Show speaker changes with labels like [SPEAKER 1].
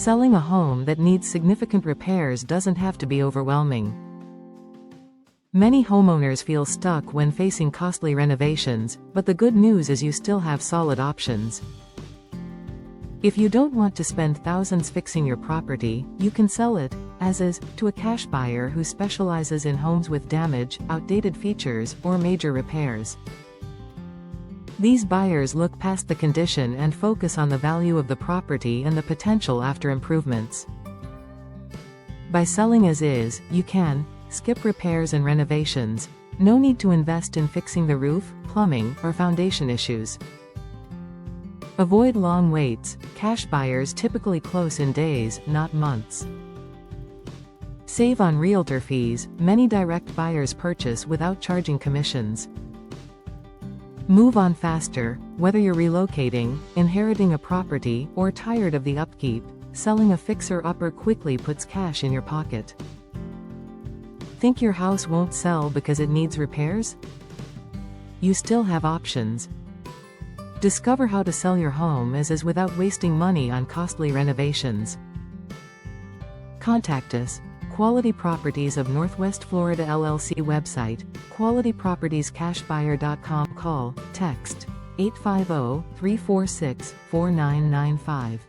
[SPEAKER 1] Selling a home that needs significant repairs doesn't have to be overwhelming. Many homeowners feel stuck when facing costly renovations, but the good news is you still have solid options. If you don't want to spend thousands fixing your property, you can sell it, as is, to a cash buyer who specializes in homes with damage, outdated features, or major repairs. These buyers look past the condition and focus on the value of the property and the potential after improvements. By selling as is, you can skip repairs and renovations. No need to invest in fixing the roof, plumbing, or foundation issues. Avoid long waits. Cash buyers typically close in days, not months. Save on realtor fees. Many direct buyers purchase without charging commissions. Move on faster. Whether you're relocating, inheriting a property, or tired of the upkeep, selling a fixer-upper quickly puts cash in your pocket. Think your house won't sell because it needs repairs? You still have options. Discover how to sell your home as is without wasting money on costly renovations. Contact us. Quality Properties of Northwest Florida LLC website, qualitypropertiescashbuyer.com. Call, text, 850-346-4995.